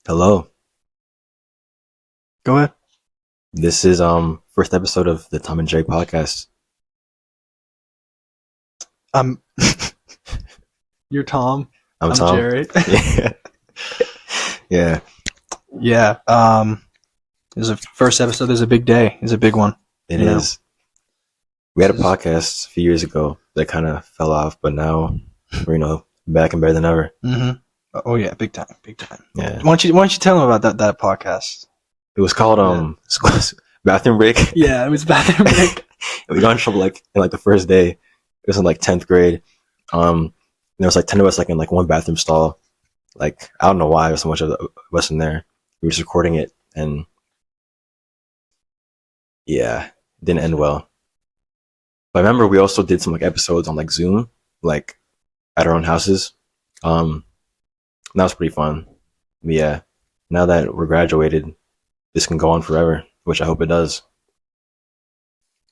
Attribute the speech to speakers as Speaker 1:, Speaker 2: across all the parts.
Speaker 1: Hello.
Speaker 2: Go ahead.
Speaker 1: This is first episode of the Tom and Jerry podcast.
Speaker 2: Um, you're Tom.
Speaker 1: I'm
Speaker 2: I'm
Speaker 1: Tom.
Speaker 2: Jerry.
Speaker 1: Yeah. Yeah.
Speaker 2: Yeah. This is the first episode. There's a big day. It's a big one.
Speaker 1: It
Speaker 2: You know.
Speaker 1: is. We had a podcast a few years ago that kind of fell off, but now we're back and better than ever.
Speaker 2: Mm-hmm. Oh yeah, big time, big time.
Speaker 1: Yeah.
Speaker 2: Why don't you tell them about that podcast?
Speaker 1: It was called Bathroom Break.
Speaker 2: Yeah, it was bathroom break.
Speaker 1: We got in trouble in the first day. It was in 10th grade. And there was 10 of us in one bathroom stall. I don't know why there was so much of us in there. We were just recording it, and yeah, it didn't end well. But I remember we also did some episodes on Zoom, at our own houses. That was pretty fun. But yeah, now that we're graduated, this can go on forever, which I hope it does.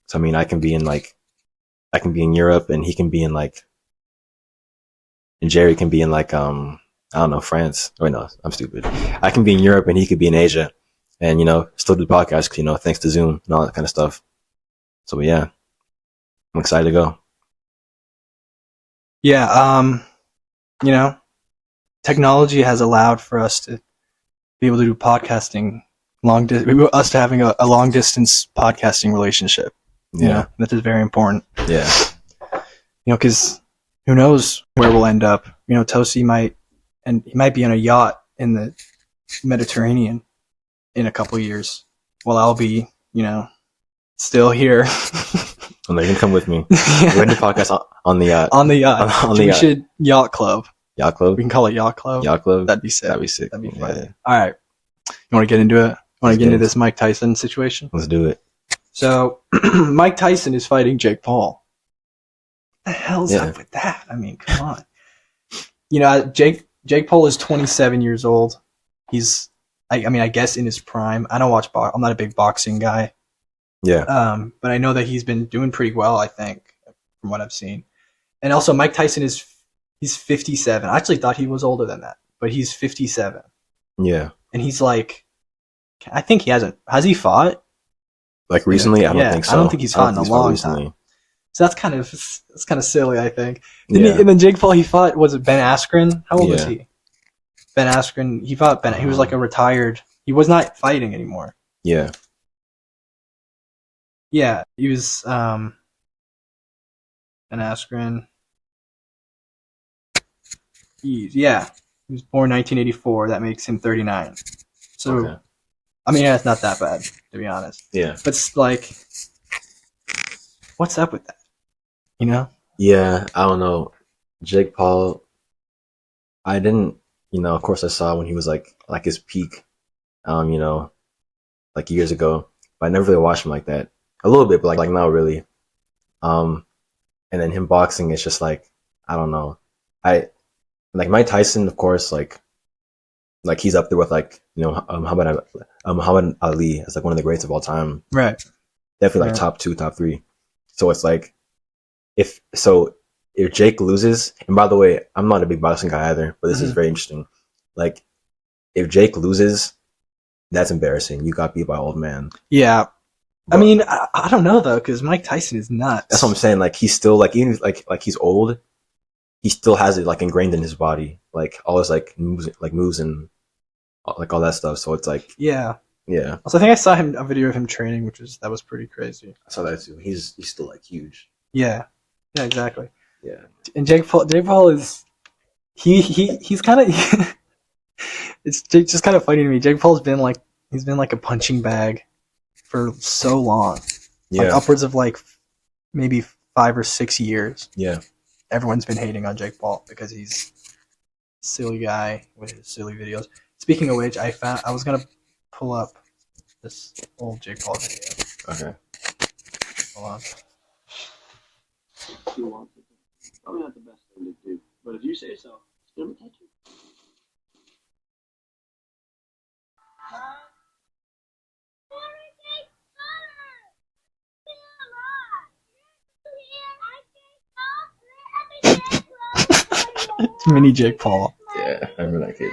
Speaker 1: So I can be in Europe, and he can be in and Jerry can be in I don't know, France. Wait, no, I'm stupid. I can be in Europe and he could be in Asia, and still do the podcast, thanks to Zoom and all that kind of stuff. So yeah, I'm excited to go.
Speaker 2: Yeah. Technology has allowed for us to be able to do podcasting us to having a long distance podcasting relationship.
Speaker 1: Yeah,
Speaker 2: That is very important.
Speaker 1: yeah,
Speaker 2: Because who knows where we'll end up. Tosi might be on a yacht in the Mediterranean in a couple years, while I'll be, still here.
Speaker 1: and they can come with me. We're going to podcast on the yacht.
Speaker 2: On the yacht.
Speaker 1: On the
Speaker 2: We
Speaker 1: yacht.
Speaker 2: should yacht club.
Speaker 1: Yacht club.
Speaker 2: We can call it yacht club.
Speaker 1: Yacht club.
Speaker 2: That'd be sick.
Speaker 1: That'd be sick.
Speaker 2: That'd be fun.
Speaker 1: Yeah.
Speaker 2: All right. You want to get into it? Want
Speaker 1: Let's
Speaker 2: to get
Speaker 1: get
Speaker 2: into
Speaker 1: it.
Speaker 2: this Mike Tyson situation?
Speaker 1: Let's do it.
Speaker 2: So, Mike Tyson is fighting Jake Paul. What the hell's
Speaker 1: Yeah.
Speaker 2: up with that? Come on. Jake Paul is 27 years old. He's, I guess in his prime. I don't watch I'm not a big boxing guy.
Speaker 1: Yeah.
Speaker 2: But I know that he's been doing pretty well, I think, from what I've seen. And also, Mike Tyson he's 57. I actually thought he was older than that, but he's 57.
Speaker 1: Yeah.
Speaker 2: And he's I think he has he fought?
Speaker 1: Recently, I don't
Speaker 2: Yeah,
Speaker 1: think so.
Speaker 2: I don't think he's fought in a long
Speaker 1: recently.
Speaker 2: time. So that's kind of silly, I think.
Speaker 1: Yeah.
Speaker 2: And then Jake Paul, he fought, was it Ben Askren? How old was
Speaker 1: Yeah.
Speaker 2: he? Ben Askren, he fought he was a retired, he was not fighting anymore.
Speaker 1: Yeah.
Speaker 2: Yeah, he was, Ben Askren. He was born 1984, that makes him 39. So,
Speaker 1: Okay.
Speaker 2: it's not that bad, to be honest.
Speaker 1: Yeah.
Speaker 2: But what's up with that?
Speaker 1: Yeah. I don't know. Jake Paul, I didn't, of course I saw when he was his peak, years ago, but I never really watched him like that. A little bit, but not really. And then him boxing, it's just I don't know. Mike Tyson, of course, he's up there with Muhammad Ali as one of the greats of all time.
Speaker 2: Right.
Speaker 1: Definitely
Speaker 2: Yeah.
Speaker 1: top 2, top 3. So it's if Jake loses, and by the way, I'm not a big boxing guy either, but this is very interesting. If Jake loses, that's embarrassing. You got beat by an old man.
Speaker 2: Yeah.
Speaker 1: But
Speaker 2: I don't know though, because Mike Tyson is nuts.
Speaker 1: that's what I'm saying. He's still even he's old, he still has it ingrained in his body, all his moves and all that stuff. So it's
Speaker 2: Yeah.
Speaker 1: yeah.
Speaker 2: Also, I think I saw a video of him training, that was pretty crazy.
Speaker 1: I saw that too. He's still huge.
Speaker 2: Yeah. Yeah, exactly.
Speaker 1: Yeah.
Speaker 2: And Jake Paul is he's kind of it's just kind of funny to me. Jake Paul's been he's been a punching bag for so long.
Speaker 1: Yeah.
Speaker 2: Upwards of maybe 5 or 6 years.
Speaker 1: Yeah.
Speaker 2: Everyone's been hating on Jake Paul because he's a silly guy with his silly videos. Speaking of which, I was gonna pull up this old Jake Paul video.
Speaker 1: Okay.
Speaker 2: Hold on.
Speaker 3: You want it. Probably not the best thing to do, but if you say so, it's gonna be touchy.
Speaker 2: It's mini Jake Paul.
Speaker 1: Yeah, I remember that kid.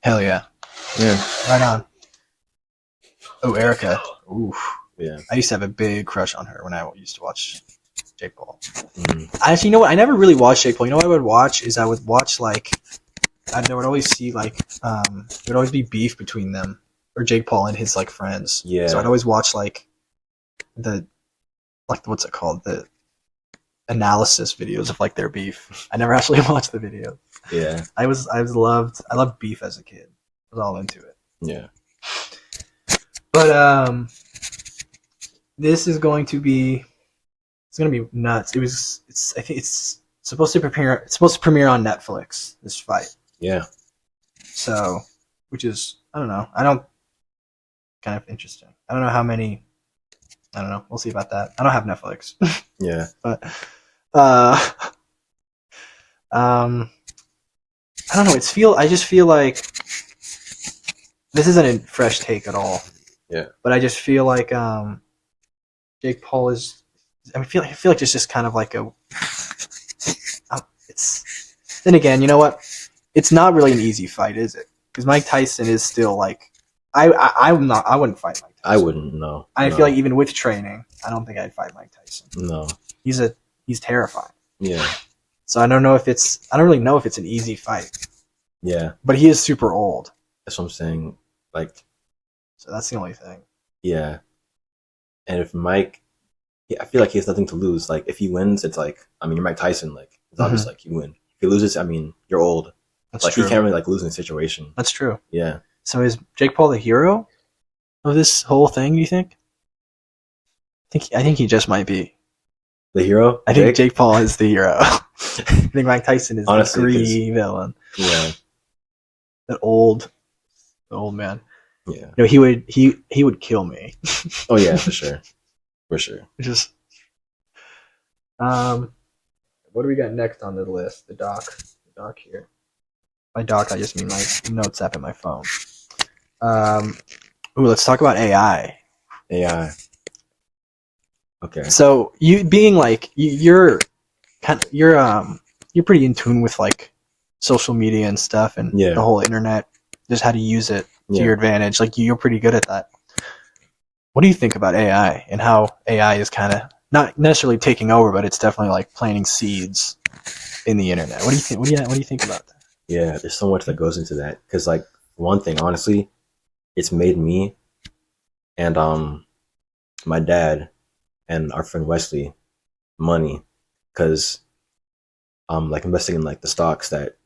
Speaker 2: Hell yeah.
Speaker 1: Yeah.
Speaker 2: Right on. Oh, Erica. Ooh.
Speaker 1: Yeah.
Speaker 2: I used to have a big crush on her when I used to watch Jake Paul.
Speaker 1: Mm.
Speaker 2: Actually, you know what? I never really watched Jake Paul. You know what I would watch is I would watch like I would always see like there would always be beef between them or Jake Paul and his like friends.
Speaker 1: Yeah.
Speaker 2: So I'd always watch like what's it called, the analysis videos of like their beef. I never actually watched the video.
Speaker 1: Yeah.
Speaker 2: I loved beef as a kid. I was all into it.
Speaker 1: Yeah.
Speaker 2: But this is going to be nuts. I think it's supposed to premiere on Netflix, this fight.
Speaker 1: Yeah.
Speaker 2: So, which is kind of interesting. I don't know how many. I don't know. We'll see about that. I don't have Netflix.
Speaker 1: Yeah.
Speaker 2: But I don't know. I just feel like this isn't a fresh take at all.
Speaker 1: Yeah.
Speaker 2: But I just feel like Jake Paul is. I feel like it's just kind of like it's. Then again, you know what? It's not really an easy fight, is it? Because Mike Tyson is still like. I wouldn't fight Mike Tyson.
Speaker 1: I wouldn't know.
Speaker 2: I feel like even with training, I don't think I'd fight Mike Tyson.
Speaker 1: No.
Speaker 2: He's terrifying.
Speaker 1: Yeah.
Speaker 2: So I don't really know if it's an easy fight.
Speaker 1: Yeah.
Speaker 2: But he is super old.
Speaker 1: That's what I'm saying. Like,
Speaker 2: So that's the only thing.
Speaker 1: yeah. And if Mike, I feel like he has nothing to lose. Like, if he wins, it's like, I mean, you're Mike Tyson. Like, it's obvious, like, you win. If he loses, I mean, you're old.
Speaker 2: That's
Speaker 1: like,
Speaker 2: true.
Speaker 1: he can't really, like, lose in a situation.
Speaker 2: That's true.
Speaker 1: Yeah.
Speaker 2: So is Jake Paul the hero of this whole thing, do you think? I think he just might be.
Speaker 1: The hero?
Speaker 2: I think Jake Paul is the hero. I think Mike Tyson is
Speaker 1: Honestly,
Speaker 2: the greedy villain.
Speaker 1: Yeah.
Speaker 2: The old man.
Speaker 1: Yeah.
Speaker 2: No, he would kill me.
Speaker 1: Oh, yeah, for sure. For sure.
Speaker 2: Just what do we got next on the list? The doc here. By doc, I just mean my notes app in my phone. Let's talk about AI.
Speaker 1: AI. Okay.
Speaker 2: So you being like you're pretty in tune with like social media and stuff and
Speaker 1: Yeah.
Speaker 2: the whole internet, just how to use it to
Speaker 1: Yeah.
Speaker 2: your advantage. Like you're pretty good at that. What do you think about AI and how AI is kind of not necessarily taking over, but it's definitely like planting seeds in the internet? What do you think? What do you think about that?
Speaker 1: Yeah, there's so much that goes into that. Because, like, one thing, honestly, it's made me and my dad and our friend Wesley money. Because like investing in like the stocks that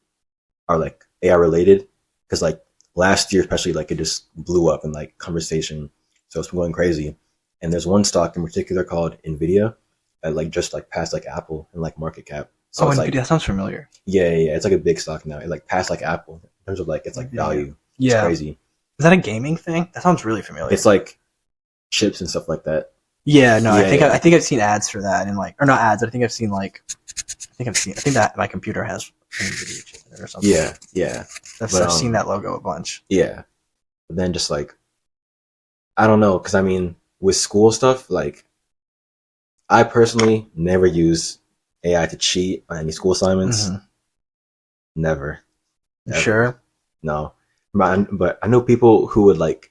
Speaker 1: are like AI related. Because like last year, especially, like it just blew up in like conversation. So it's been going crazy. And there's one stock in particular called Nvidia that like just like passed like Apple in like market cap. So
Speaker 2: Oh,
Speaker 1: it's
Speaker 2: Nvidia,
Speaker 1: like
Speaker 2: that sounds familiar.
Speaker 1: yeah, it's like a big stock now. It like passed like Apple in terms of like its like value. It's
Speaker 2: Yeah.
Speaker 1: crazy.
Speaker 2: Is that a gaming thing? That sounds really familiar.
Speaker 1: It's like chips and stuff like that.
Speaker 2: Yeah, no,
Speaker 1: Yeah,
Speaker 2: I think I've seen ads for that and like, or not ads. I think that my computer has an Nvidia chip in it or something.
Speaker 1: Yeah.
Speaker 2: I've
Speaker 1: but,
Speaker 2: seen that logo a bunch.
Speaker 1: Yeah. But then just like I don't know, because I mean with school stuff, like I personally never use AI to cheat on any school assignments.
Speaker 2: Mhm.
Speaker 1: Never.
Speaker 2: You
Speaker 1: Ever.
Speaker 2: sure?
Speaker 1: No. But I know people who would like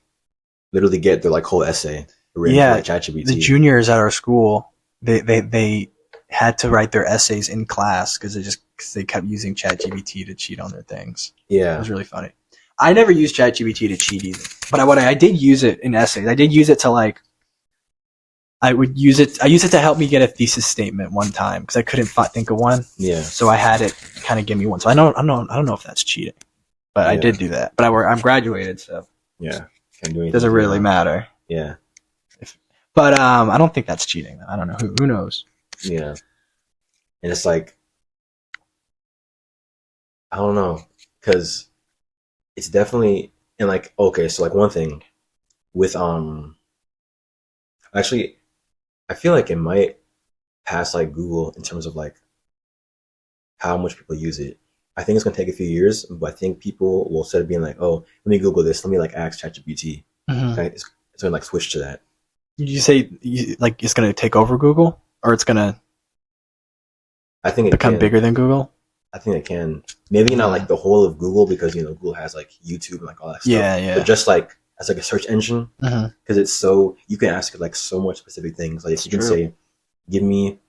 Speaker 1: literally get their like whole essay written
Speaker 2: Yeah,
Speaker 1: for like ChatGPT.
Speaker 2: The juniors at our school, they had to write their essays in class because they kept using ChatGPT to cheat on their things. It
Speaker 1: Yeah.
Speaker 2: was really funny. I never used ChatGPT to cheat either, but I did use it in essays. I did use it to like. I used it to help me get a thesis statement one time because I couldn't think of one.
Speaker 1: Yeah.
Speaker 2: So I had it kind of give me one. So I don't know if that's cheating, but I
Speaker 1: Yeah.
Speaker 2: did do that. But I'm graduated, so
Speaker 1: Yeah. Can't do anything.
Speaker 2: it doesn't really matter.
Speaker 1: Yeah.
Speaker 2: But I don't think that's cheating. I don't know. Who knows?
Speaker 1: Yeah. And it's like, I don't know, because it's definitely, and like, okay, so like one thing with, actually, I feel like it might pass like Google in terms of like how much people use it. I think it's going to take a few years, but I think people will instead of being like, oh, let me Google this, let me like ask ChatGPT.
Speaker 2: Mm-hmm.
Speaker 1: It's going to like switch to that.
Speaker 2: Did you say like it's going to take over Google, or it's going to
Speaker 1: I think it
Speaker 2: become
Speaker 1: can.
Speaker 2: bigger than Google?
Speaker 1: I think they can. Maybe not like the whole of Google because Google has like YouTube and like all that stuff.
Speaker 2: Yeah.
Speaker 1: But just like as like a search engine,
Speaker 2: Mhm.
Speaker 1: because it's so you can ask it like so much specific things. Like you can
Speaker 2: true.
Speaker 1: say, "Give me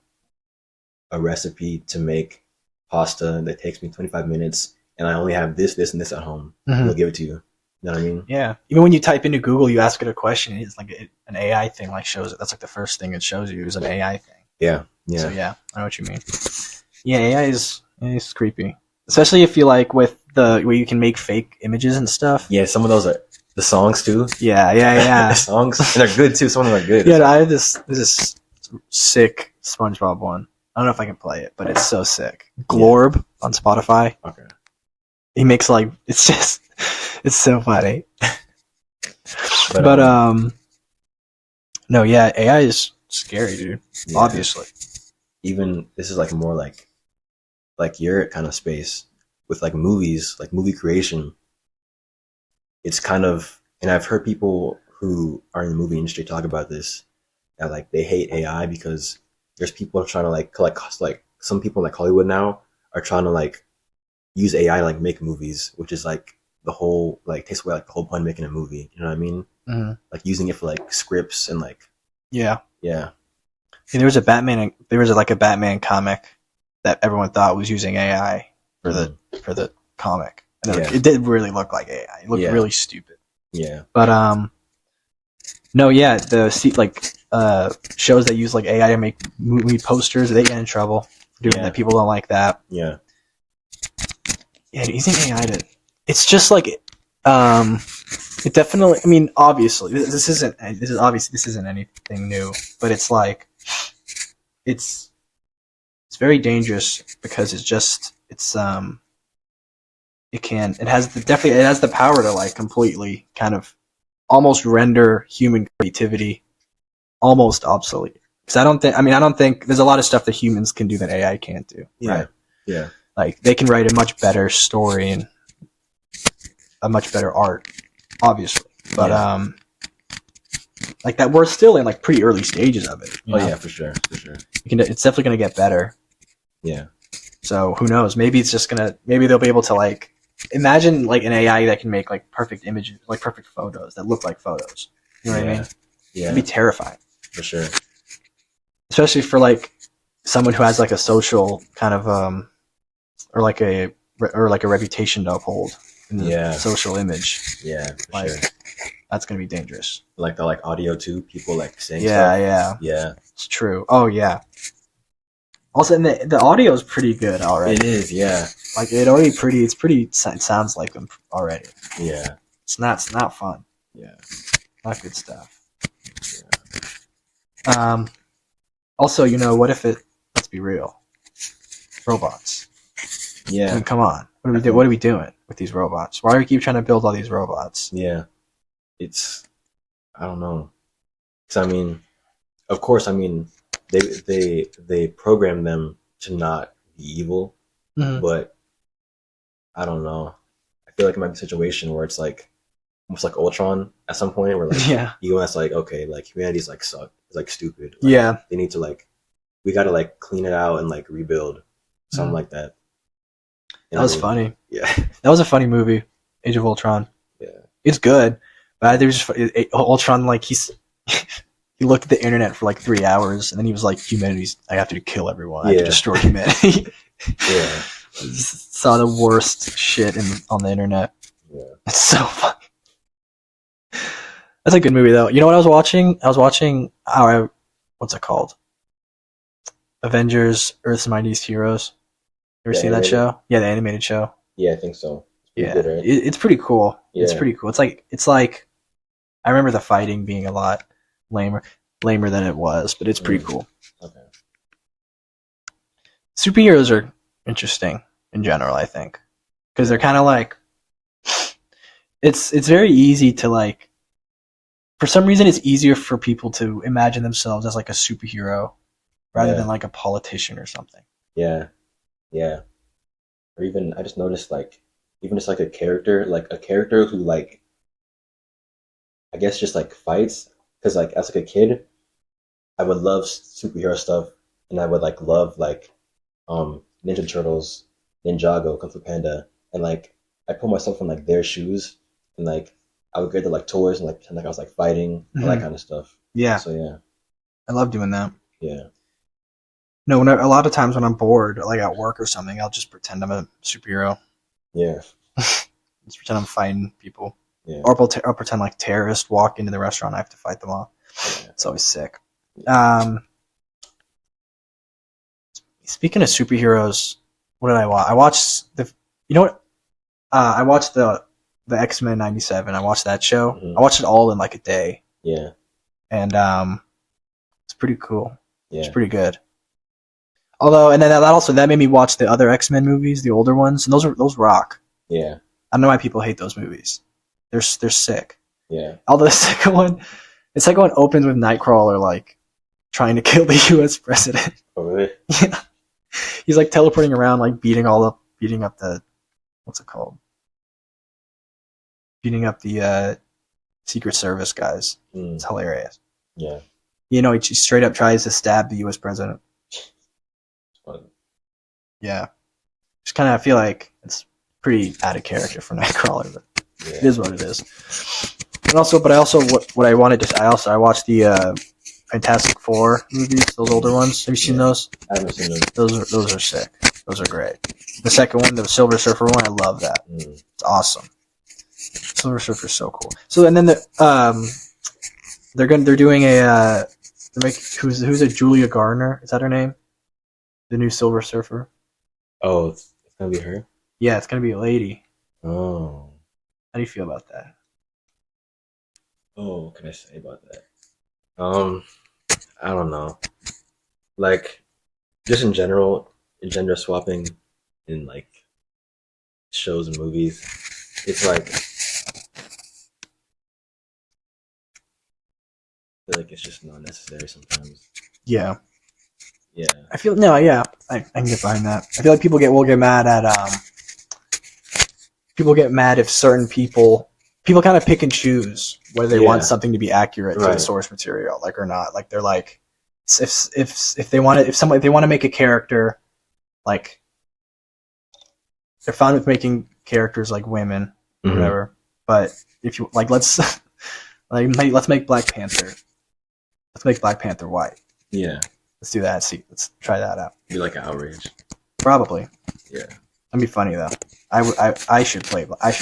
Speaker 1: a recipe to make pasta that takes me 25 minutes, and I only have this, this, and this at home."
Speaker 2: Mhm.
Speaker 1: It'll give it to you. You know what I mean?
Speaker 2: Yeah. Even when you type into Google, you ask it a question, it's like an AI thing like shows it. That's like the first thing it shows you is an AI thing.
Speaker 1: Yeah. Yeah.
Speaker 2: So yeah, I know what you mean. Yeah, AI is creepy, especially if you like with the where you can make fake images and stuff.
Speaker 1: Yeah. Some of those are the songs too.
Speaker 2: Yeah.
Speaker 1: The songs, and they're good too. Some of them are good.
Speaker 2: Yeah, I have this sick SpongeBob one. I don't know if I can play it, but it's so sick. Glorb on Spotify.
Speaker 1: Okay.
Speaker 2: He makes like it's so funny.
Speaker 1: But
Speaker 2: No, yeah, AI is scary, dude.
Speaker 1: yeah.
Speaker 2: Obviously.
Speaker 1: Even this is like more like your kind of space with like movies, like movie creation. It's kind of, and I've heard people who are in the movie industry talk about this, that like they hate AI because there's people trying to like collect costs. Like some people like Hollywood now are trying to like use AI to like make movies, which is like the whole like takes away like the whole point of making a movie. You know what I mean?
Speaker 2: Mm-hmm.
Speaker 1: Like using it for like scripts and like
Speaker 2: Yeah.
Speaker 1: yeah.
Speaker 2: There was a Batman comic that everyone thought was using AI for the comic. And it did really look like AI. It looked really stupid.
Speaker 1: Yeah.
Speaker 2: But no, yeah, shows that use like AI to make movie posters, they get in trouble for doing that. People don't like that.
Speaker 1: Yeah.
Speaker 2: Yeah, using AI it's just like it definitely, I mean, obviously this isn't anything new, but it's like it's very dangerous because it has the power to like completely kind of almost render human creativity almost obsolete. Because I don't think there's a lot of stuff that humans can do that AI can't do.
Speaker 1: Yeah.
Speaker 2: Right?
Speaker 1: Yeah.
Speaker 2: Like they can write a much better story and a much better art, obviously. But like that, we're still in like pretty early stages of it.
Speaker 1: Oh yeah, for sure.
Speaker 2: It's definitely gonna get better.
Speaker 1: Yeah.
Speaker 2: So who knows? Maybe they'll be able to like imagine like an AI that can make like perfect images, like perfect photos that look like photos. You know what I mean?
Speaker 1: Yeah.
Speaker 2: It'd be terrifying.
Speaker 1: For sure.
Speaker 2: Especially for like someone who has like a social kind of or like a reputation to uphold in the social image.
Speaker 1: Yeah, for sure.
Speaker 2: That's gonna be dangerous.
Speaker 1: Like the audio too, people like saying
Speaker 2: stuff. Yeah. It's true. Oh yeah. Also, and the audio is pretty good already.
Speaker 1: It is, yeah.
Speaker 2: Like it sounds like them already.
Speaker 1: Yeah.
Speaker 2: It's not fun.
Speaker 1: Yeah.
Speaker 2: Not good stuff. Yeah. Also, what if let's be real. Robots.
Speaker 1: Yeah.
Speaker 2: I mean, come on. What are we doing with these robots? Why do we keep trying to build all these robots?
Speaker 1: Yeah. I don't know. Because of course, they program them to not be evil, but I don't know. I feel like it might be a situation where it's like almost like Ultron at some point, where like Egon's like, okay, like humanity's like suck, it's like stupid. Like, they need to we gotta clean it out and rebuild, something like that.
Speaker 2: That was funny.
Speaker 1: Yeah,
Speaker 2: that was a funny movie, Age of Ultron.
Speaker 1: Yeah,
Speaker 2: it's good, but there's just Ultron he looked at the internet for 3 hours, and then he was like, I have to kill everyone. I have to destroy humanity.
Speaker 1: Yeah.
Speaker 2: Saw the worst shit on the internet.
Speaker 1: Yeah.
Speaker 2: It's so funny. That's a good movie, though. You know what I was watching? I was watching, what's it called? Avengers, Earth's Mightiest Heroes. You ever seen that show? Yeah, the animated show.
Speaker 1: Yeah, I think so.
Speaker 2: It's good, right? It's pretty cool. Yeah. It's pretty cool. It's like, I remember the fighting being a lot lamer than it was, but it's pretty cool.
Speaker 1: Okay.
Speaker 2: Superheroes are interesting in general, I think, because they're kind of it's very easy to for some reason it's easier for people to imagine themselves as a superhero rather than a politician or something.
Speaker 1: Yeah. Or even I just noticed even just a character who I guess just fights, because as a kid I would love superhero stuff, and I would love Ninja Turtles Ninjago, Kung Fu Panda, and like I put myself in like their shoes, and like I would get the like toys and like pretend like I was like fighting, all that
Speaker 2: Mhm.
Speaker 1: kind of stuff.
Speaker 2: Yeah,
Speaker 1: So yeah,
Speaker 2: I love doing that.
Speaker 1: yeah,
Speaker 2: No, a lot of times when I'm bored, like at work or something, I'll just pretend I'm a superhero.
Speaker 1: yeah,
Speaker 2: Just pretend I'm fighting people.
Speaker 1: yeah.
Speaker 2: Or I'll pretend like terrorists walk into the restaurant. I have to fight them off.
Speaker 1: Yeah.
Speaker 2: It's always sick. Speaking of superheroes, what did I watch? I watched the. You know what? I watched the X-Men '97. I watched that show.
Speaker 1: Mhm.
Speaker 2: I watched it all in like a day,
Speaker 1: Yeah,
Speaker 2: and it's pretty cool.
Speaker 1: yeah,
Speaker 2: It's pretty good. Although, and then that made me watch the other X-Men movies, the older ones, and those rock.
Speaker 1: yeah,
Speaker 2: I don't know why people hate those movies. They're sick.
Speaker 1: yeah.
Speaker 2: Although the second one opens with Nightcrawler like trying to kill the U.S. president.
Speaker 1: Oh really?
Speaker 2: Yeah, he's like teleporting around, like beating up the what's it called? Beating up the Secret Service guys.
Speaker 1: Mm,
Speaker 2: It's hilarious.
Speaker 1: yeah.
Speaker 2: You know, he straight up tries to stab the U.S. president.
Speaker 1: Fun.
Speaker 2: Yeah, just kind of feel like it's pretty out of character for Nightcrawler, but
Speaker 1: Yeah.
Speaker 2: it is what it is. And also, what I wanted to I watched the Fantastic Four movies, those older ones. Have you seen
Speaker 1: Yeah.
Speaker 2: those?
Speaker 1: I haven't seen them.
Speaker 2: Those are sick. Those are great. The second one, the Silver Surfer one, I love that.
Speaker 1: Mm,
Speaker 2: It's awesome. Silver Surfer's so cool. So and then they're doing a who's a Julia Gardner? Is that her name? The new Silver Surfer.
Speaker 1: Oh, it's gonna be her.
Speaker 2: Yeah, it's gonna be a lady.
Speaker 1: Oh,
Speaker 2: How do you feel about that?
Speaker 1: oh. What can I say about that? I don't know. Like, just in general, gender swapping in like shows and movies, it's like I feel like it's just not necessary sometimes.
Speaker 2: Yeah,
Speaker 1: Yeah,
Speaker 2: I feel I can get behind that. I feel like will get mad at people get mad if certain people kind of pick and choose whether they want
Speaker 1: Yeah.
Speaker 2: something to be accurate to the
Speaker 1: Right.
Speaker 2: source material, like or not. Like they're like if they want to make a character like they're fine with making characters like women,
Speaker 1: Mhm.
Speaker 2: whatever. But if you like, let's let's make Black Panther. Let's make Black Panther white.
Speaker 1: Yeah,
Speaker 2: Let's do that. Let's try that out.
Speaker 1: be like an outrage.
Speaker 2: Probably.
Speaker 1: Yeah,
Speaker 2: That'd be funny though. I should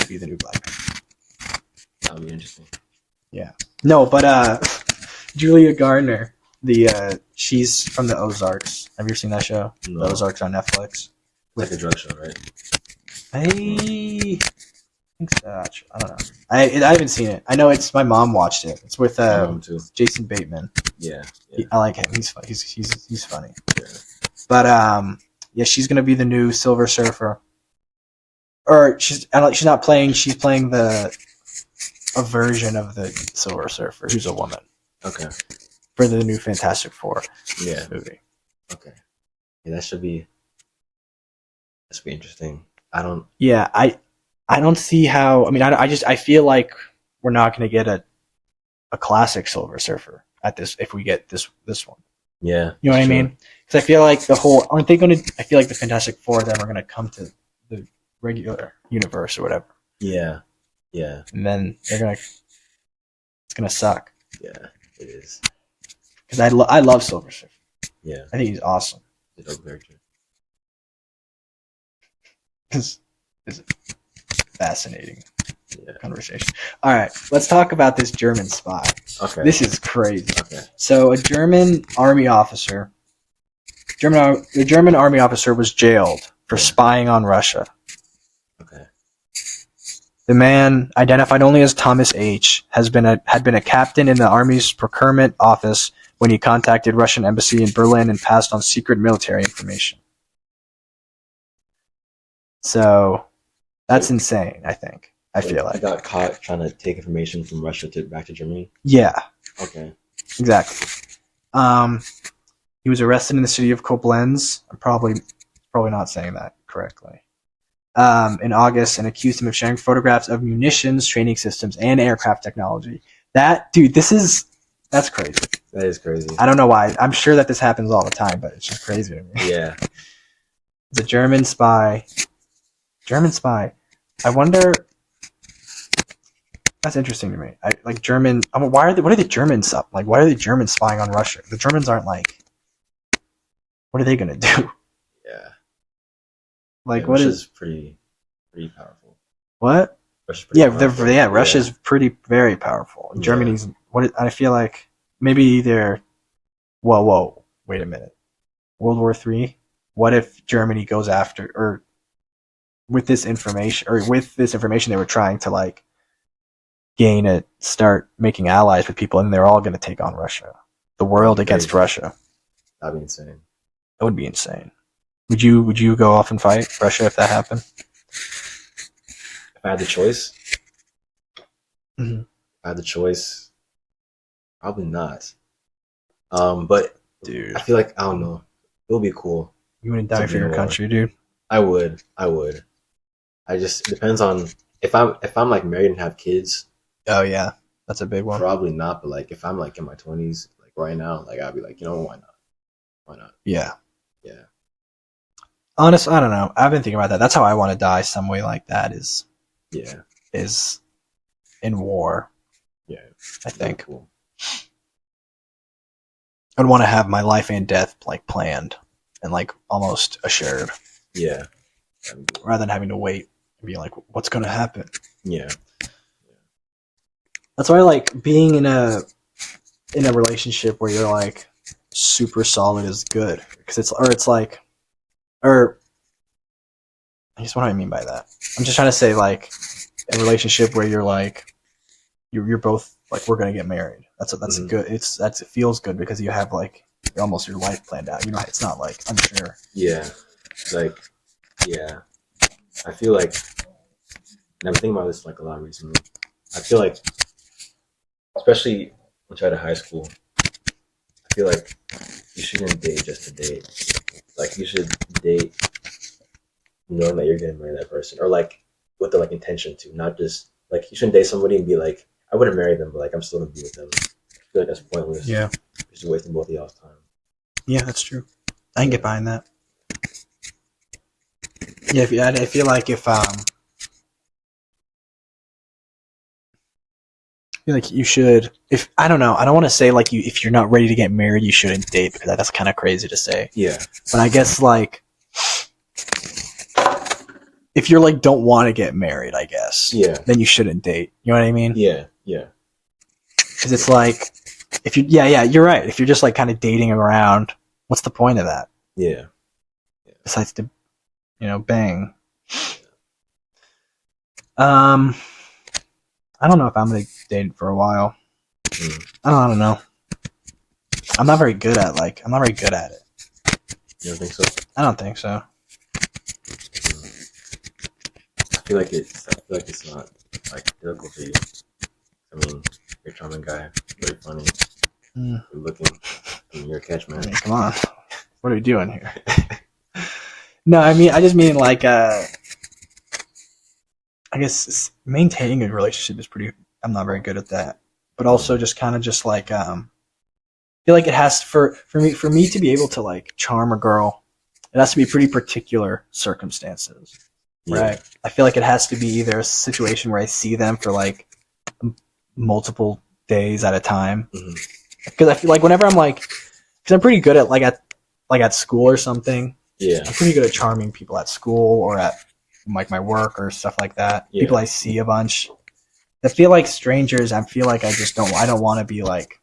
Speaker 2: be the new Black Panther.
Speaker 1: that would be interesting.
Speaker 2: No, but Julia Gardner, she's from the Ozarks. Have you ever seen that show?
Speaker 1: No.
Speaker 2: The Ozarks on Netflix.
Speaker 1: It's like a drug show, right?
Speaker 2: I think so. I don't know. I haven't seen it. I know it's my mom watched it. It's with
Speaker 1: Too.
Speaker 2: Jason Bateman.
Speaker 1: Yeah, yeah,
Speaker 2: I like him. He's fun. He's funny.
Speaker 1: yeah.
Speaker 2: But yeah, she's gonna be the new Silver Surfer. Or she's not playing. She's playing a version of the Silver Surfer, who's a woman,
Speaker 1: Okay.
Speaker 2: for the new Fantastic Four
Speaker 1: Yeah.
Speaker 2: movie.
Speaker 1: Okay. Yeah, that should be interesting.
Speaker 2: Yeah, I don't see how. I mean, I feel like we're not gonna get a classic Silver Surfer at this if we get this one.
Speaker 1: Yeah.
Speaker 2: You know what I
Speaker 1: sure.
Speaker 2: mean? Because I feel like I feel like the Fantastic Four then are gonna come to the regular universe or whatever,
Speaker 1: Yeah. Yeah.
Speaker 2: and then it's gonna suck.
Speaker 1: Yeah. It is.
Speaker 2: Because I love Silver Surfer.
Speaker 1: Yeah.
Speaker 2: I think he's awesome.
Speaker 1: It's a dope character.
Speaker 2: It's fascinating
Speaker 1: Yeah.
Speaker 2: conversation. All right, let's talk about this German spy.
Speaker 1: Okay.
Speaker 2: This is crazy.
Speaker 1: Okay.
Speaker 2: So a German army officer, the German army officer was jailed for spying on Russia.
Speaker 1: Okay.
Speaker 2: The man, identified only as Thomas H., had been a captain in the army's procurement office when he contacted Russian embassy in Berlin and passed on secret military information. So that's insane, I think. I feel
Speaker 1: He
Speaker 2: like.
Speaker 1: got caught trying to take information from Russia back to Germany.
Speaker 2: Yeah,
Speaker 1: Okay.
Speaker 2: exactly. He was arrested in the city of Koblenz. I'm probably not saying that correctly. In August, and accused him of sharing photographs of munitions, training systems, and aircraft technology. That's crazy.
Speaker 1: That is crazy.
Speaker 2: I don't know why. I'm sure that this happens all the time, but it's just crazy to me.
Speaker 1: Yeah.
Speaker 2: The German spy German spy. I wonder. That's interesting to me. I like German. I mean, why are they? What are the Germans up? Like, why are the Germans spying on Russia? The Germans aren't like. What are they gonna do?
Speaker 1: Yeah.
Speaker 2: Like,
Speaker 1: Yeah,
Speaker 2: what is
Speaker 1: Russia's pretty powerful.
Speaker 2: what?
Speaker 1: Russia's pretty
Speaker 2: Yeah,
Speaker 1: powerful.
Speaker 2: yeah. Russia's pretty very powerful.
Speaker 1: Yeah.
Speaker 2: Germany's what? I feel like maybe they're. Whoa! Wait a minute. World War III. What if Germany goes after or with this information they were trying to like start making allies with people, and they're all going to take on Russia. The world against
Speaker 1: Crazy.
Speaker 2: Russia.
Speaker 1: That'd be insane.
Speaker 2: That would be insane. Would you go off and fight Russia if that happened?
Speaker 1: If I had the choice,
Speaker 2: Mhm.
Speaker 1: if I had the choice, probably not. But
Speaker 2: Dude,
Speaker 1: I feel like I don't know. It would be cool.
Speaker 2: you wouldn't die
Speaker 1: To
Speaker 2: for
Speaker 1: be
Speaker 2: your
Speaker 1: in war.
Speaker 2: country, dude.
Speaker 1: I would. I just it depends on if I'm like married and have kids.
Speaker 2: Oh yeah, that's a big one.
Speaker 1: Probably not. But like if I'm like in my 20s, like right now, like I'd be like, why not? Why not?
Speaker 2: Yeah.
Speaker 1: Yeah.
Speaker 2: Honest, I don't know. I've been thinking about that. That's how I want to die. Some way like that is
Speaker 1: Yeah.
Speaker 2: in war.
Speaker 1: Yeah.
Speaker 2: I think
Speaker 1: Cool.
Speaker 2: I'd want to have my life and death like planned and like almost assured,
Speaker 1: Yeah. That'd be cool.
Speaker 2: rather than having to wait and be like, what's going to happen?
Speaker 1: Yeah.
Speaker 2: That's why I like being in a relationship where you're like super solid is good because it's like I guess what do I mean by that? I'm just trying to say like a relationship where you're like you're both like we're gonna get married. That's a
Speaker 1: Mhm.
Speaker 2: good. It feels good because you have like almost your life planned out. You know, it's not like unsure.
Speaker 1: Yeah. Like, yeah. I feel like, and I'm thinking about this like a lot recently. I feel like, especially once you're out of high school, I feel like you shouldn't date just to date. Like, you should date knowing that you're getting married to that person, or like with the like intention to, not just like you shouldn't date somebody and be like, I wouldn't marry them, but like I'm still gonna be with them. I feel like that's pointless.
Speaker 2: Yeah,
Speaker 1: You're just wasting both of y'all's time.
Speaker 2: yeah, that's true. I can get behind that. Yeah, I feel like if I feel like you should. If I don't know, I don't want to say like if you're not ready to get married, you shouldn't date because that's kind of crazy to say.
Speaker 1: Yeah.
Speaker 2: But I guess like if you're like don't want to get married, I guess.
Speaker 1: Yeah.
Speaker 2: Then you shouldn't date. You know what I mean?
Speaker 1: Yeah. Yeah.
Speaker 2: Because it's like if you you're right. If you're just like kind of dating around, what's the point of that?
Speaker 1: Yeah.
Speaker 2: Besides to bang. I don't know if I'm gonna date for a while. I don't know. I'm not very good at it.
Speaker 1: You don't think so?
Speaker 2: I don't think so.
Speaker 1: I feel like it's not like difficult for you. I mean, you're a charming guy, very funny,
Speaker 2: Mm.
Speaker 1: good looking. I mean, you're a catch,
Speaker 2: I
Speaker 1: man.
Speaker 2: mean, come on. What are we doing here? No, I just mean like I guess maintaining a relationship is pretty. I'm not very good at that, but also just kind of just like I feel like it has for me to be able to like charm a girl, it has to be pretty particular circumstances, right? I feel like it has to be either a situation where I see them for like multiple days at a time,
Speaker 1: Mhm.
Speaker 2: because I feel like whenever I'm like, because I'm pretty good at at school or something.
Speaker 1: Yeah.
Speaker 2: I'm pretty good at charming people at school or at like my work or stuff like that.
Speaker 1: Yeah.
Speaker 2: People I see a bunch. I feel like strangers. I feel like I don't want to be like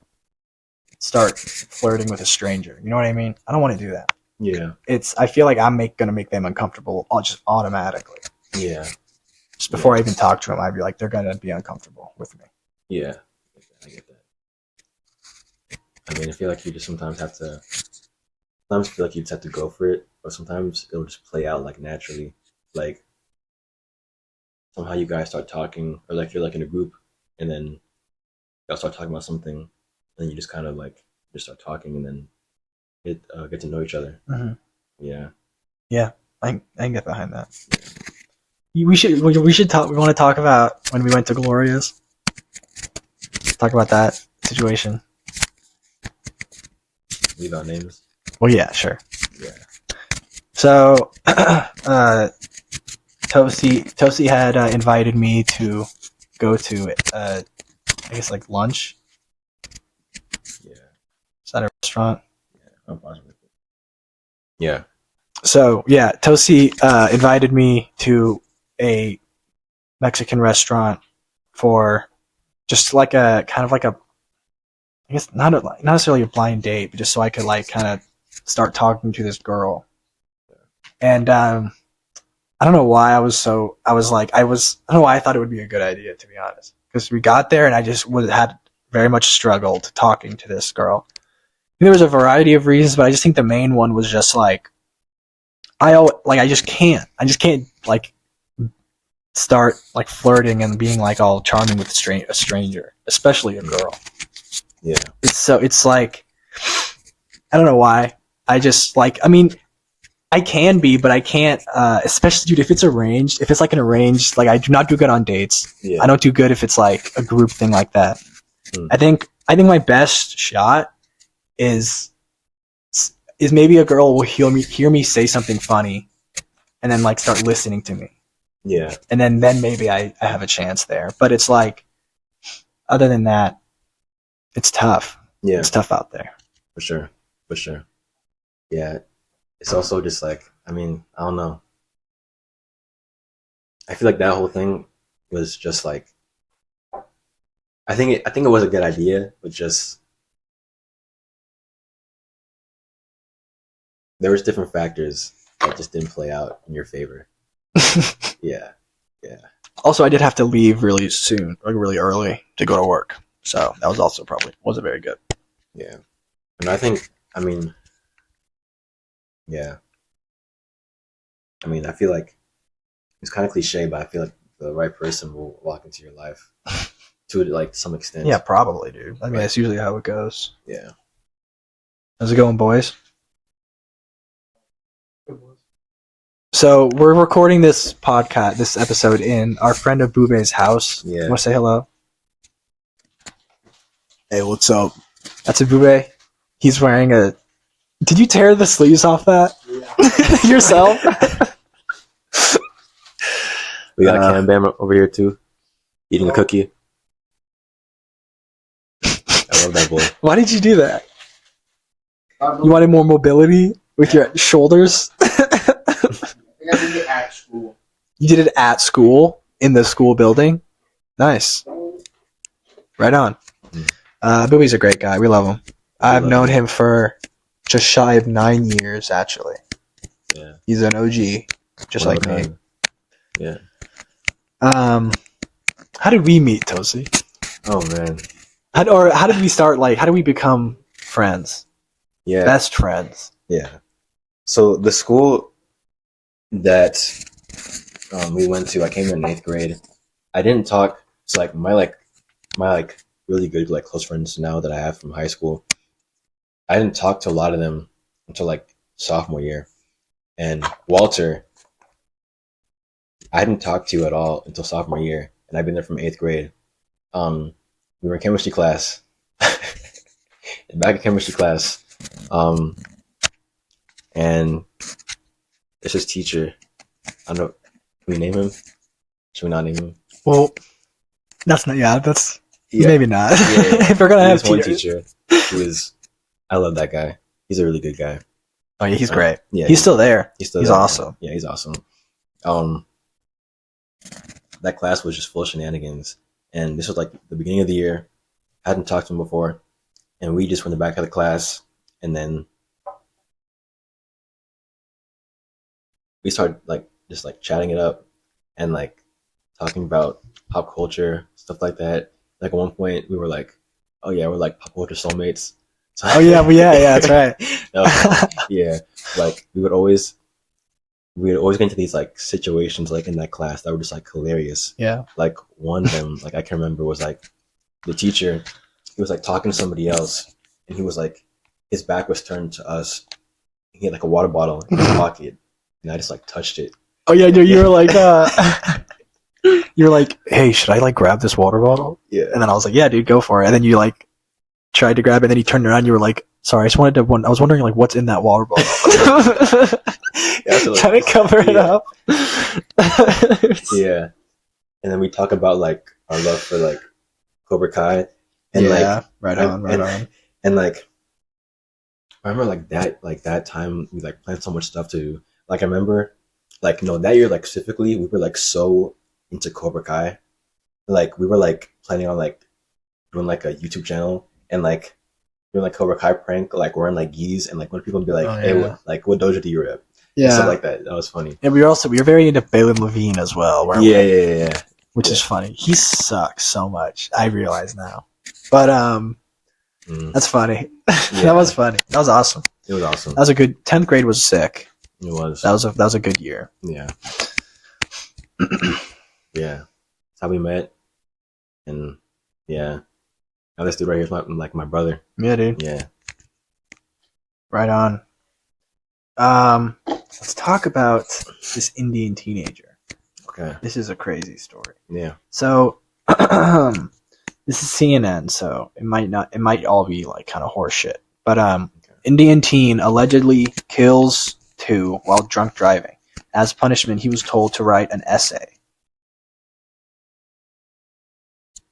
Speaker 2: start flirting with a stranger. You know what I mean? I don't want to do that.
Speaker 1: Yeah.
Speaker 2: I feel like I'm gonna make them uncomfortable just automatically.
Speaker 1: Yeah.
Speaker 2: Just before I even talk to them, I'd be like, they're gonna be uncomfortable with me.
Speaker 1: Yeah. I get that. I mean, I feel like you just sometimes have to. Sometimes feel like you just have to go for it, but sometimes it'll just play out like naturally. Like somehow you guys start talking, or like you're like in a group, and then y'all start talking about something, and then you just kind of like just start talking, and then get to know each other.
Speaker 2: Mm-hmm.
Speaker 1: Yeah.
Speaker 2: I can get behind that. We should talk. We want to talk about when we went to Gloria's. Talk about that situation.
Speaker 1: Leave out names.
Speaker 2: Well, yeah, sure.
Speaker 1: Yeah.
Speaker 2: So, Tosi had invited me to go to I guess like lunch.
Speaker 1: Yeah.
Speaker 2: Is that a restaurant?
Speaker 1: I'm positive. Yeah.
Speaker 2: So yeah, Tosi invited me to a Mexican restaurant for just like a kind of like a, I guess not necessarily a blind date, but just so I could like kind of start talking to this girl. And I don't know why I don't know why I thought it would be a good idea, to be honest, because we got there and I just had very much struggled talking to this girl. There was a variety of reasons, but I just think the main one was just like I just can't like start like flirting and being like all charming with a stranger, especially a girl.
Speaker 1: Yeah.
Speaker 2: It's like, I don't know why. I just like, I mean, I can be, but I can't, especially, dude, if it's arranged, if it's like an arranged, like I do not do good on dates.
Speaker 1: Yeah.
Speaker 2: I don't do good if it's like a group thing like that. I think my best shot is maybe a girl will hear me say something funny and then like start listening to me.
Speaker 1: Yeah.
Speaker 2: And then maybe I have a chance there. But it's like, other than that, it's tough.
Speaker 1: Yeah.
Speaker 2: It's tough out there.
Speaker 1: For sure. Yeah. It's also just like, I mean, I don't know. I feel like that whole thing was just like, I think it was a good idea, but just there was different factors that just didn't play out in your favor. Yeah.
Speaker 2: Also, I did have to leave really soon, like really early, to go to work. So that was also probably wasn't very good.
Speaker 1: Yeah. And I think, I mean, yeah. I mean, I feel like it's kind of cliche, but I feel like the right person will walk into your life to like some extent.
Speaker 2: Yeah, probably, dude. I mean, that's usually how it goes.
Speaker 1: Yeah.
Speaker 2: How's it going, boys? So we're recording this episode in our friend Abube's house.
Speaker 1: Yeah.
Speaker 2: You want to say hello? Hey, what's up? That's Abube. He's wearing a... Did you tear the sleeves off that? Yeah. Yourself?
Speaker 1: We got Cam Bam over here too, eating a cookie. I love that boy.
Speaker 2: Why did you do that? You wanted more mobility with your shoulders?
Speaker 3: I did it at school.
Speaker 2: You did it at school? In the school building? Nice. Right on. Booby's a great guy. We love him. I've known him for just shy of 9 years, actually.
Speaker 1: Yeah.
Speaker 2: He's an OG, just like me.
Speaker 1: Yeah.
Speaker 2: How did we meet, Tosi?
Speaker 1: Oh man.
Speaker 2: How did we start? Like, how did we become friends?
Speaker 1: Yeah.
Speaker 2: Best friends.
Speaker 1: Yeah. So the school that we went to, I came in 8th grade. I didn't talk. So like my really good like close friends now that I have from high school, I didn't talk to a lot of them until like sophomore year. And Walter, I hadn't talked to at all until sophomore year, and I've been there from 8th grade. We were in chemistry class, back in chemistry class, and it's his teacher. I don't know. Can we name him? Should we not name him?
Speaker 2: Well, that's not. Yeah, that's
Speaker 1: Yeah.
Speaker 2: maybe not.
Speaker 1: Yeah.
Speaker 2: If we're gonna
Speaker 1: He
Speaker 2: have
Speaker 1: was one
Speaker 2: teachers.
Speaker 1: teacher who is, I love that guy. He's a really good guy.
Speaker 2: Oh yeah, he's great.
Speaker 1: Yeah,
Speaker 2: He's still there.
Speaker 1: He's
Speaker 2: He's
Speaker 1: there.
Speaker 2: awesome.
Speaker 1: Yeah, he's awesome. That class was just full of shenanigans, and this was like the beginning of the year. I hadn't talked to him before, and we just went in the back of the class, and then we started like just like chatting it up, and like talking about pop culture stuff like that. Like at one point, we were like, "Oh yeah, we're like pop culture soulmates." So,
Speaker 2: Oh yeah, that's right.
Speaker 1: Yeah, like we would always get into these like situations like in that class that were just like hilarious.
Speaker 2: Yeah.
Speaker 1: Like one of them, like I can remember, was like the teacher. He was like talking to somebody else, and he was like, his back was turned to us. He had like a water bottle in his pocket, and I just like touched it.
Speaker 2: Oh yeah, you were like, you were like, hey, should I like grab this water bottle?
Speaker 1: Yeah,
Speaker 2: And then I was like, yeah, dude, go for it. And then you like tried to grab it, and then you turned around, and you were like, Sorry, I just wanted to. I was wondering like what's in that water bottle.
Speaker 1: Yeah, so, like,
Speaker 2: Trying to cover it
Speaker 1: yeah.
Speaker 2: up.
Speaker 1: Yeah. And then we talk about like our love for like Cobra Kai. And like
Speaker 2: right
Speaker 1: and-
Speaker 2: on.
Speaker 1: and like I remember like that time we like planned so much stuff to like I remember like no that year like specifically we were like so into Cobra Kai. Like we were like planning on like doing like a YouTube channel and like doing like Cobra Kai prank, like wearing like gis and like when people would be like,
Speaker 2: Oh,
Speaker 1: hey,
Speaker 2: yeah.
Speaker 1: what dojo do you rep? And stuff like that. That was funny.
Speaker 2: And we were very into Balin Levine as well. weren't we?
Speaker 1: Yeah.
Speaker 2: Which is funny. He sucks so much. I realize now. But that's funny.
Speaker 1: Yeah.
Speaker 2: That was funny. That was awesome.
Speaker 1: It was awesome.
Speaker 2: That was a good 10th grade was sick.
Speaker 1: It was.
Speaker 2: That was a good year.
Speaker 1: Yeah. Yeah. That's how we met. And yeah. Now this dude right here is like my brother.
Speaker 2: Yeah, dude.
Speaker 1: Yeah.
Speaker 2: Right on. Let's talk about this Indian teenager.
Speaker 1: Okay.
Speaker 2: This is a crazy story.
Speaker 1: Yeah.
Speaker 2: So this is CNN, so it might all be like kind of horseshit. But Indian teen allegedly kills 2 while drunk driving. As punishment, he was told to write an essay.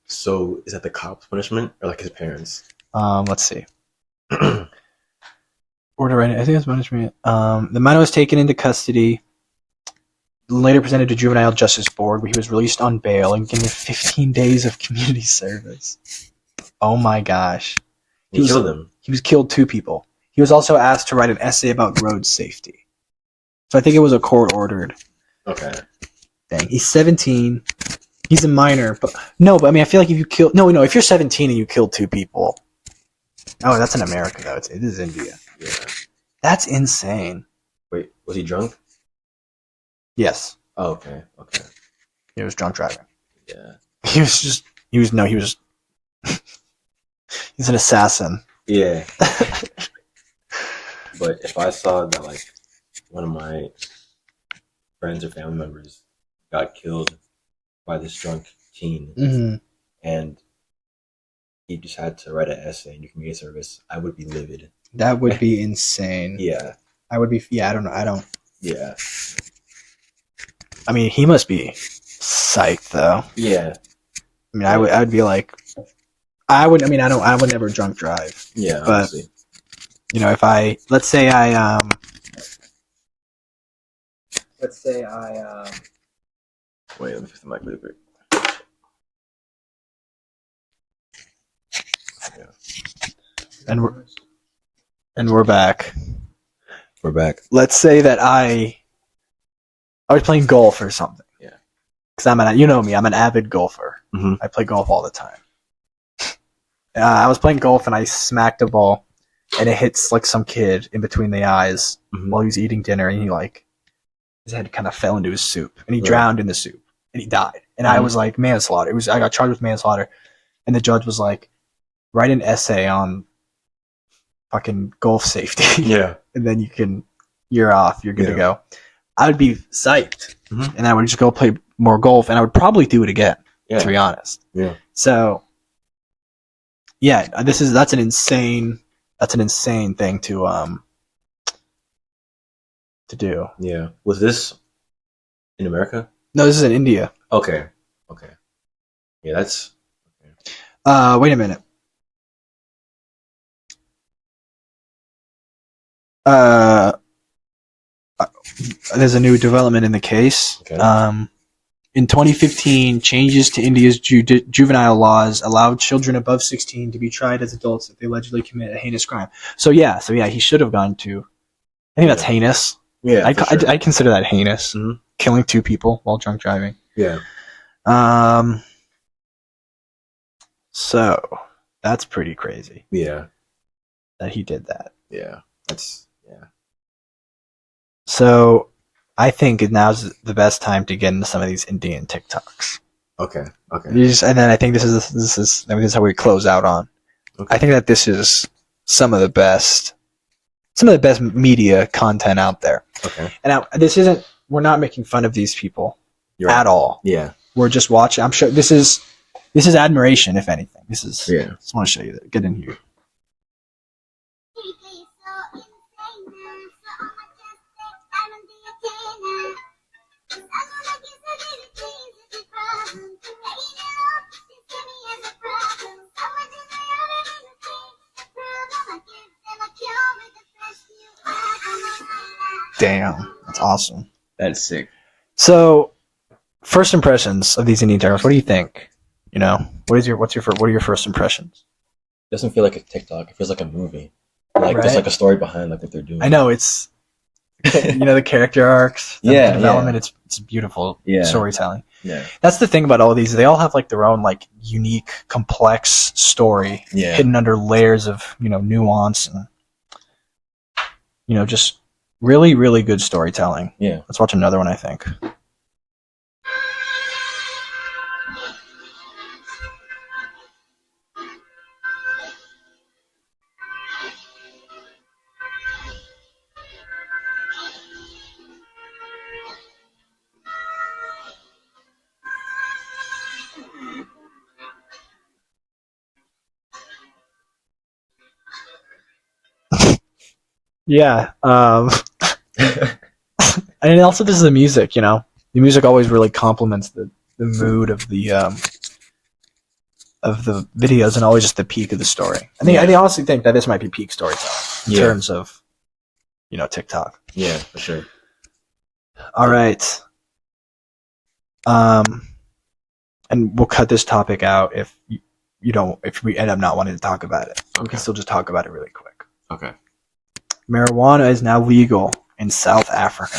Speaker 1: So is that the cop's punishment or like his parents?
Speaker 2: Let's see. Order writing. I think it's punishment. The minor was taken into custody, later presented to Juvenile Justice Board, where he was released on bail and given 15 days of community service. Oh my gosh.
Speaker 1: He killed him.
Speaker 2: He was killed 2 people. He was also asked to write an essay about road safety. So I think it was a court-ordered
Speaker 1: Okay.
Speaker 2: thing. He's 17. He's a minor, but I mean, I feel like if you kill... No, if you're 17 and you kill 2 people... Oh, that's in America, though. It is India.
Speaker 1: Yeah.
Speaker 2: That's insane.
Speaker 1: Wait, was he drunk?
Speaker 2: Yes.
Speaker 1: Oh, okay. Okay.
Speaker 2: He was drunk driving.
Speaker 1: Yeah.
Speaker 2: He's an assassin.
Speaker 1: Yeah. But if I saw that like one of my friends or family members got killed by this drunk teen
Speaker 2: Mm-hmm.
Speaker 1: and he just had to write an essay in your community service, I would be livid.
Speaker 2: That would be insane.
Speaker 1: Yeah.
Speaker 2: I would be... Yeah, I don't...
Speaker 1: Yeah.
Speaker 2: I mean, he must be psyched, though.
Speaker 1: Yeah.
Speaker 2: I mean, I would be like... I would never drunk drive.
Speaker 1: Yeah,
Speaker 2: But-
Speaker 1: obviously.
Speaker 2: If let's say I
Speaker 1: Wait, let me fix the mic really quick.
Speaker 2: and we're back.
Speaker 1: We're back.
Speaker 2: Let's say that I was playing golf or something.
Speaker 1: Yeah.
Speaker 2: Because I'm an avid golfer.
Speaker 1: Mhm.
Speaker 2: I play golf all the time. I was playing golf and I smacked a ball, and it hits like some kid in between the eyes
Speaker 1: Mhm.
Speaker 2: while he was eating dinner, and his head kind of fell into his soup, and he
Speaker 1: Right.
Speaker 2: drowned in the soup, and he died. And I
Speaker 1: Mhm.
Speaker 2: was like, manslaughter. I got charged with manslaughter, and the judge was like, write an essay on fucking golf safety.
Speaker 1: Yeah.
Speaker 2: And then you're off, you're good to
Speaker 1: Yeah.
Speaker 2: go. I would be psyched,
Speaker 1: Mhm.
Speaker 2: and I would just go play more golf, and I would probably do it again,
Speaker 1: Yeah.
Speaker 2: to be honest.
Speaker 1: Yeah.
Speaker 2: So, yeah, that's an insane thing to do.
Speaker 1: Yeah. Was this in America?
Speaker 2: No, this is in India.
Speaker 1: Okay. Okay. Yeah, that's
Speaker 2: Wait a minute. There's a new development in the case.
Speaker 1: Okay.
Speaker 2: In 2015, changes to India's juvenile laws allowed children above 16 to be tried as adults if they allegedly commit a heinous crime. So yeah, he should have gone to. I think that's
Speaker 1: Yeah.
Speaker 2: heinous.
Speaker 1: yeah. for sure.
Speaker 2: I consider that heinous.
Speaker 1: Mhm.
Speaker 2: Killing 2 people while drunk driving.
Speaker 1: Yeah.
Speaker 2: So that's pretty crazy
Speaker 1: Yeah.
Speaker 2: that he did that.
Speaker 1: Yeah. That's yeah.
Speaker 2: So I think now's the best time to get into some of these Indian TikToks.
Speaker 1: Okay. Okay.
Speaker 2: And then I think this is how we close out on.
Speaker 1: Okay.
Speaker 2: I think that this is some of the best media content out there.
Speaker 1: Okay.
Speaker 2: And we're not making fun of these people
Speaker 1: You're
Speaker 2: at all.
Speaker 1: Yeah.
Speaker 2: We're just watching. I'm sure this is admiration, if anything. This is.
Speaker 1: Yeah.
Speaker 2: Just want to show you that. Get in here. Damn, that's awesome.
Speaker 4: That's sick.
Speaker 2: So, first impressions of these Indian Turtles. What do you think? You know, what are your first impressions?
Speaker 1: It doesn't feel like a TikTok. It feels like a movie. Like there's
Speaker 2: Right.
Speaker 1: like a story behind like what they're doing.
Speaker 2: I know it's, the character arcs, the
Speaker 4: Yeah,
Speaker 2: development. It's beautiful
Speaker 4: Yeah.
Speaker 2: storytelling.
Speaker 4: Yeah.
Speaker 2: That's the thing about all these. They all have like their own like unique, complex story
Speaker 1: Yeah.
Speaker 2: hidden under layers of nuance and just really, really good storytelling.
Speaker 1: Yeah.
Speaker 2: Let's watch another one. I think. Yeah. And also this is the music, the music always really complements the mood of the videos and always just the peak of the story. I honestly think that this might be peak storytelling in terms of, TikTok.
Speaker 1: Yeah, for sure.
Speaker 2: All right. And we'll cut this topic out if if we end up not wanting to talk about it. We
Speaker 1: Okay.
Speaker 2: can still just talk about it really quick.
Speaker 1: Okay.
Speaker 2: Marijuana is now legal in South Africa.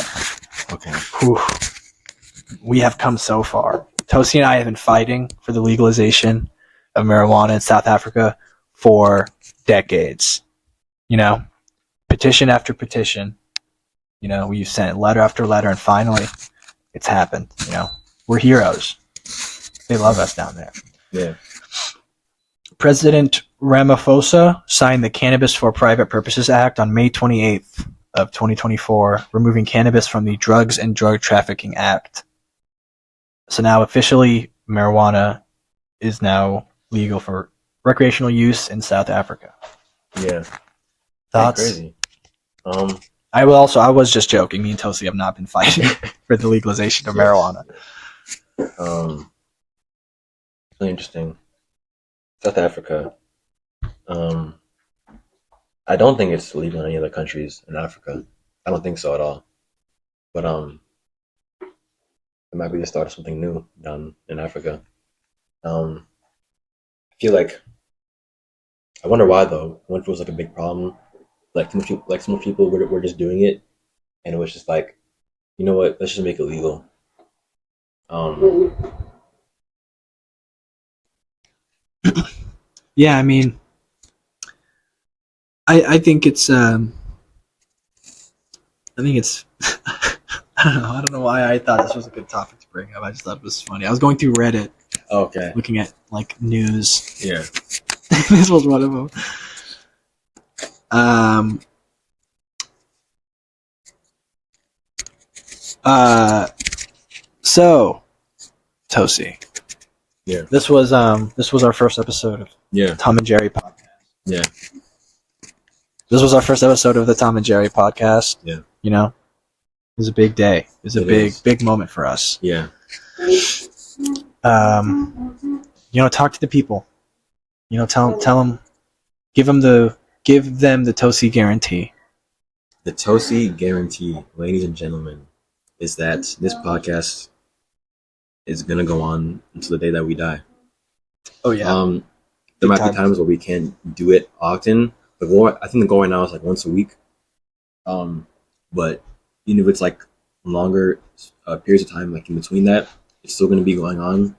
Speaker 1: Okay.
Speaker 2: Whew. We have come so far. Tosi and I have been fighting for the legalization of marijuana in South Africa for decades. Petition after petition. We've sent letter after letter, and finally, it's happened. We're heroes. They love us down there.
Speaker 1: Yeah.
Speaker 2: President Ramaphosa signed the Cannabis for Private Purposes Act on May 28th of 2024, removing cannabis from the Drugs and Drug Trafficking Act. So now officially, marijuana is now legal for recreational use in South Africa.
Speaker 1: Yeah.
Speaker 2: Thoughts?
Speaker 1: Crazy.
Speaker 2: I was just joking. Me and Tosi have not been fighting for the legalization of marijuana.
Speaker 1: Really interesting. South Africa. I don't think it's legal in any other countries in Africa. I don't think so at all. But it might be the start of something new down in Africa. I feel like I wonder why though. I wonder if it was like a big problem. Like so much people were just doing it, and it was just like, you know what? Let's just make it legal.
Speaker 2: Yeah, I mean, I think it's I don't know why I thought this was a good topic to bring up. I just thought it was funny. I was going through Reddit
Speaker 1: Okay.
Speaker 2: looking at like news.
Speaker 1: Yeah.
Speaker 2: This was one of them. So Tosi.
Speaker 1: Yeah.
Speaker 2: This was our first episode of
Speaker 1: Yeah.
Speaker 2: Tom and Jerry podcast.
Speaker 1: Yeah.
Speaker 2: This was our first episode of the Tom and Jerry podcast.
Speaker 1: Yeah.
Speaker 2: It was a big day. It was a
Speaker 1: It
Speaker 2: big
Speaker 1: is.
Speaker 2: moment for us.
Speaker 1: Yeah.
Speaker 2: Talk to the people. Tell them, give them the Tosi guarantee.
Speaker 1: The Tosi guarantee, ladies and gentlemen, is that this podcast is gonna go on until the day that we die.
Speaker 2: Oh yeah.
Speaker 1: There might
Speaker 2: Big
Speaker 1: be
Speaker 2: time.
Speaker 1: times where we can't do it often. The goal, I think the goal right now is like once a week. But even if it's like longer periods of time, like in between that, it's still gonna be going on.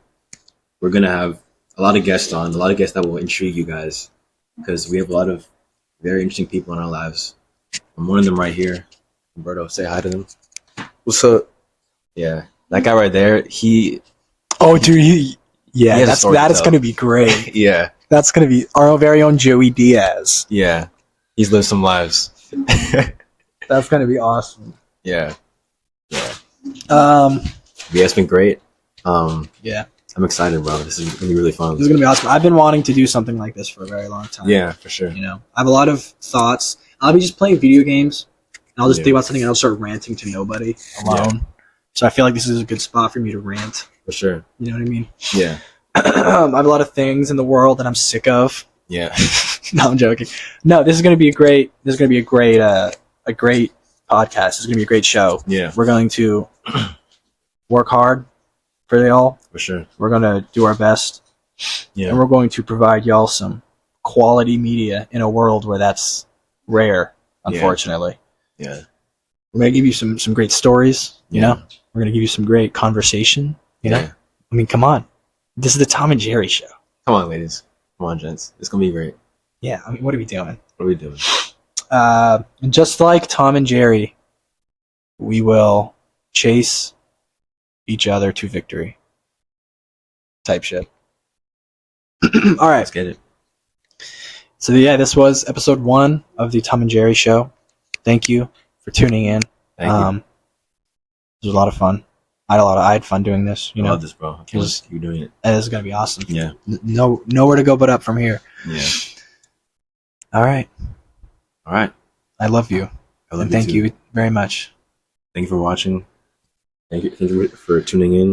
Speaker 1: We're gonna have a lot of guests on, a lot of guests that will intrigue you guys, because we have a lot of very interesting people in our lives. I'm one of them right here. Roberto, say hi to them.
Speaker 4: What's up?
Speaker 1: Yeah, that guy right there.
Speaker 2: Oh, dude. He
Speaker 1: has a story
Speaker 2: that
Speaker 1: to
Speaker 2: is
Speaker 1: tell.
Speaker 2: going to be great.
Speaker 1: Yeah,
Speaker 2: That's going to be our very own Joey Diaz.
Speaker 1: yeah. He's lived some lives.
Speaker 2: That's going to be awesome.
Speaker 1: Yeah,
Speaker 2: Yeah,
Speaker 1: it's been great.
Speaker 2: Yeah.
Speaker 1: I'm excited, bro. This is gonna be really fun.
Speaker 2: This is going to be awesome. I've been wanting to do something like this for a very long time.
Speaker 1: Yeah, for sure.
Speaker 2: I have a lot of thoughts. I'll be just playing video games, and I'll just
Speaker 1: Yeah.
Speaker 2: think about something, and I'll start ranting to nobody alone. So I feel like this is a good spot for me to rant.
Speaker 1: For sure.
Speaker 2: You know what I mean?
Speaker 1: Yeah,
Speaker 2: I have a lot of things in the world that I'm sick of.
Speaker 1: yeah,
Speaker 2: No, I'm joking. No, this is going to be a great podcast. It's going to be a great show.
Speaker 1: Yeah,
Speaker 2: We're going to work hard for y'all.
Speaker 1: for sure.
Speaker 2: We're going to do our best.
Speaker 1: Yeah.
Speaker 2: And we're going to provide y'all some quality media in a world where that's rare, unfortunately.
Speaker 1: Yeah.
Speaker 2: We're going to give you some great stories, you
Speaker 1: Yeah.
Speaker 2: know? We're going to give you some great conversation, you know?
Speaker 1: Yeah.
Speaker 2: I mean, come on. This is the Tom and Jerry show.
Speaker 1: Come on, ladies. Come on, gents. It's gonna be great.
Speaker 2: Yeah, I mean, what are we doing?
Speaker 1: What are we doing?
Speaker 2: And just like Tom and Jerry, we will chase each other to victory. Type shit. All right.
Speaker 1: Let's get it.
Speaker 2: So yeah, this was episode 1 of the Tom and Jerry show. Thank you for tuning in.
Speaker 1: Thank you.
Speaker 2: It was a lot of fun. I had fun doing this. You
Speaker 1: I
Speaker 2: know,
Speaker 1: love this, bro. I can't wait to keep doing it.
Speaker 2: and this is gonna be awesome.
Speaker 1: Yeah.
Speaker 2: Nowhere to go but up from here.
Speaker 1: Yeah.
Speaker 2: All right.
Speaker 1: All right.
Speaker 2: I love you.
Speaker 1: I love
Speaker 2: And thank
Speaker 1: too.
Speaker 2: you very much.
Speaker 1: Thank you for watching. Thank you for tuning in.